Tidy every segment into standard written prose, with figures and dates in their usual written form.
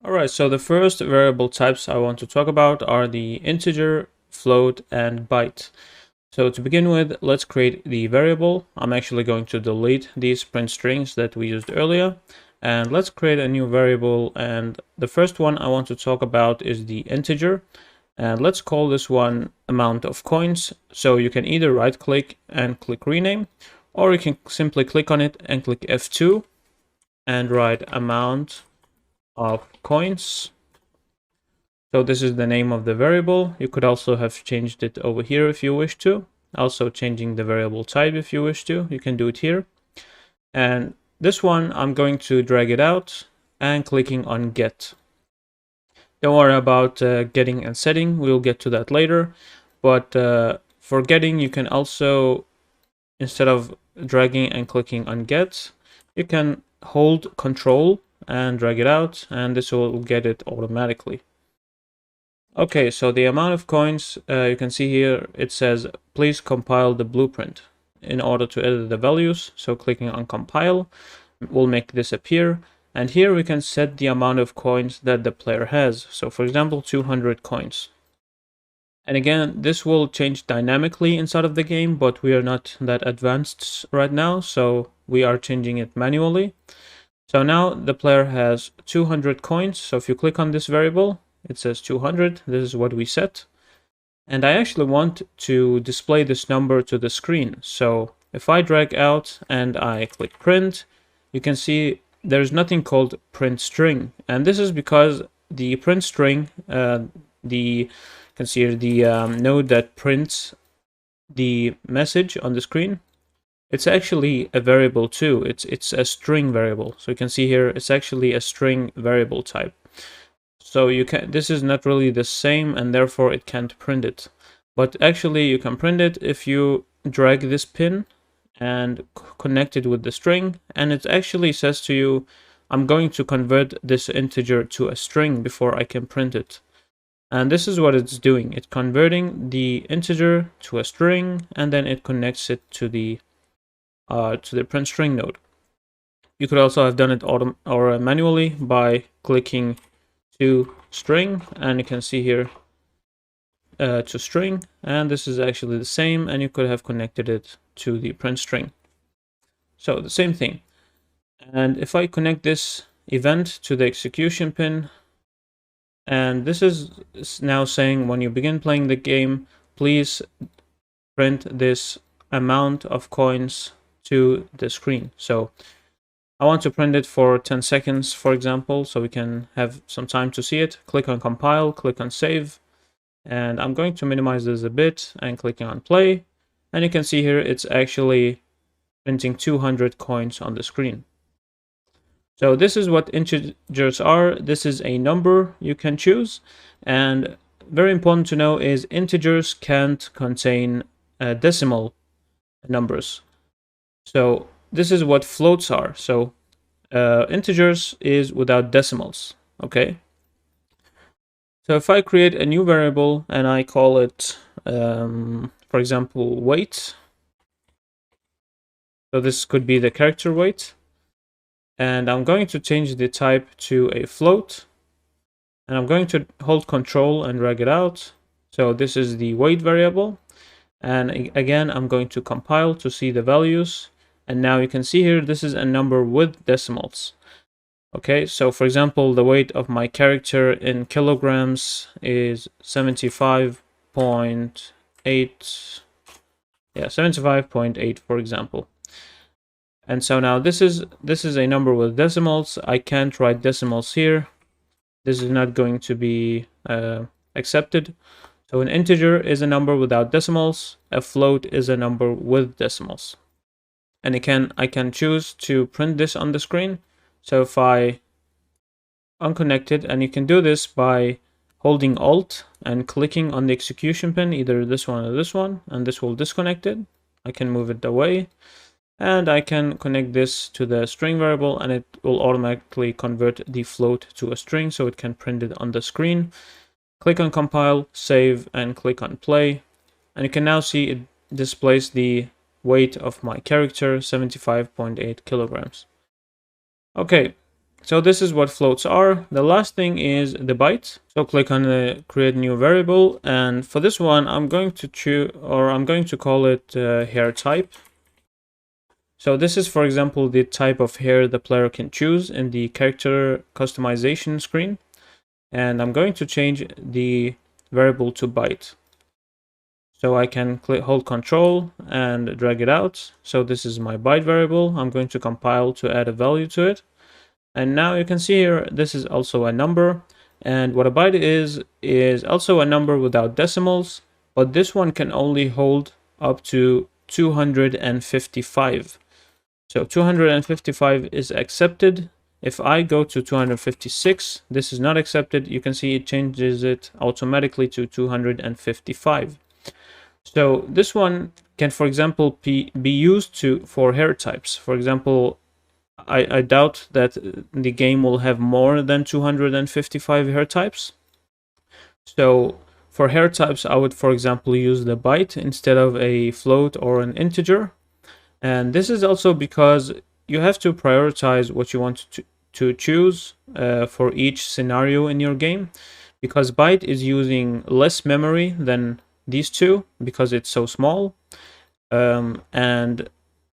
Alright, so the first variable types I want to talk about are the integer, float, and byte. So to begin with, let's create the variable. I'm actually going to delete these print strings that we used earlier. And let's create a new variable. And the first one I want to talk about is the integer. And let's call this one amount of coins. So you can either right click and click rename, or you can simply click on it and click F2 and write amount of coins. So this is the name of the variable. You could also have changed it over here if you wish to. Also changing the variable type if you wish to. You can do it here. And this one, I'm going to drag it out and clicking on get. Don't worry about getting and setting. We'll get to that later. But for getting, you can also, instead of dragging and clicking on get, you can hold Control and drag it out, and this will get it automatically. Okay, so the amount of coins, you can see here, it says, please compile the blueprint in order to edit the values. So clicking on compile will make this appear. And here we can set the amount of coins that the player has. So for example, 200 coins. And again, this will change dynamically inside of the game, but we are not that advanced right now. So we are changing it manually. So now the player has 200 coins. So if you click on this variable, it says 200. This is what we set. And I actually want to display this number to the screen. So if I drag out and I click print, you can see there's nothing called print string. And this is because the print string, you can see here the node that prints the message on the screen, it's actually a variable too. It's a string variable. So you can see here, it's actually a string variable type. So this is not really the same, and therefore it can't print it. But actually you can print it if you drag this pin and connect it with the string, and it actually says to you, I'm going to convert this integer to a string before I can print it. And this is what it's doing. It's converting the integer to a string, and then it connects it to the print string node. You could also have done it manually by clicking to string, and you can see here to string, and this is actually the same, and you could have connected it to the print string. So the same thing. And if I connect this event to the execution pin, and this is now saying when you begin playing the game, please print this amount of coins to the screen. So I want to print it for 10 seconds, for example, so we can have some time to see it. Click on compile, click on save, and I'm going to minimize this a bit and clicking on play. And you can see here it's actually printing 200 coins on the screen. So this is what integers are. This is a number you can choose, and very important to know is integers can't contain decimal numbers. So this is what floats are. So integers is without decimals. Okay. So if I create a new variable and I call it, for example, weight. So this could be the character weight. And I'm going to change the type to a float. And I'm going to hold Control and drag it out. So this is the weight variable. And again, I'm going to compile to see the values. And now you can see here, this is a number with decimals. Okay, so for example, the weight of my character in kilograms is 75.8. Yeah, 75.8, for example. And so now this is a number with decimals. I can't write decimals here. This is not going to be accepted. So an integer is a number without decimals. A float is a number with decimals. And I can choose to print this on the screen. So if I unconnect it, and you can do this by holding Alt and clicking on the execution pin, either this one or this one, and this will disconnect it. I can move it away. And I can connect this to the string variable, and it will automatically convert the float to a string so it can print it on the screen. Click on compile, save, and click on play. And you can now see it displays the weight of my character, 75.8 kilograms. Okay, So this is what floats are. The last thing is the byte. So click on the create new variable, and for this one I'm going to choose, or I'm going to call it hair type. So this is, for example, the type of hair the player can choose in the character customization screen. And I'm going to change the variable to byte. So I can hold Control and drag it out. So this is my byte variable. I'm going to compile to add a value to it. And now you can see here, this is also a number. And what a byte is also a number without decimals, but this one can only hold up to 255. So 255 is accepted. If I go to 256, this is not accepted. You can see it changes it automatically to 255. So this one can, for example, be used for hair types. For example, I doubt that the game will have more than 255 hair types. So for hair types, I would, for example, use the byte instead of a float or an integer. And this is also because you have to prioritize what you want to choose for each scenario in your game, because byte is using less memory than these two because it's so small. And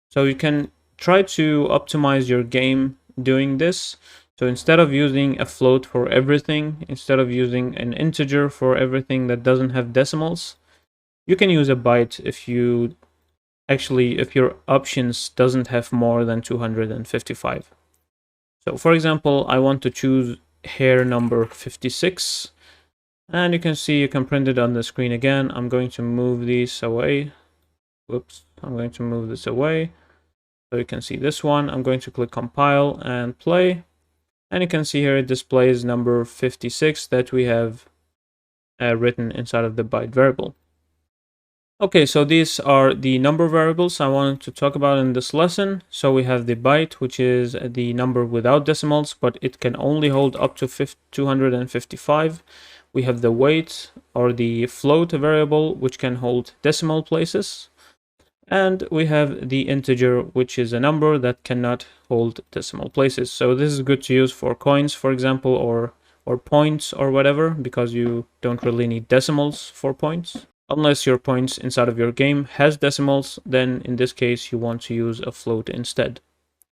so you can try to optimize your game doing this. So instead of using a float for everything, instead of using an integer for everything that doesn't have decimals, you can use a byte if your options doesn't have more than 255. So for example, I want to choose hair number 56, and you can see you can print it on the screen again. I'm going to move these away. Whoops, I'm going to move this away so you can see this one. I'm going to click compile and play, and you can see here it displays number 56 that we have written inside of the byte variable. Okay, so these are the number variables I wanted to talk about in this lesson. So we have the byte, which is the number without decimals, but it can only hold up to 255. We have the weight, or the float variable, which can hold decimal places. And we have the integer, which is a number that cannot hold decimal places. So this is good to use for coins, for example, or points or whatever, because you don't really need decimals for points. Unless your points inside of your game has decimals, then in this case you want to use a float instead.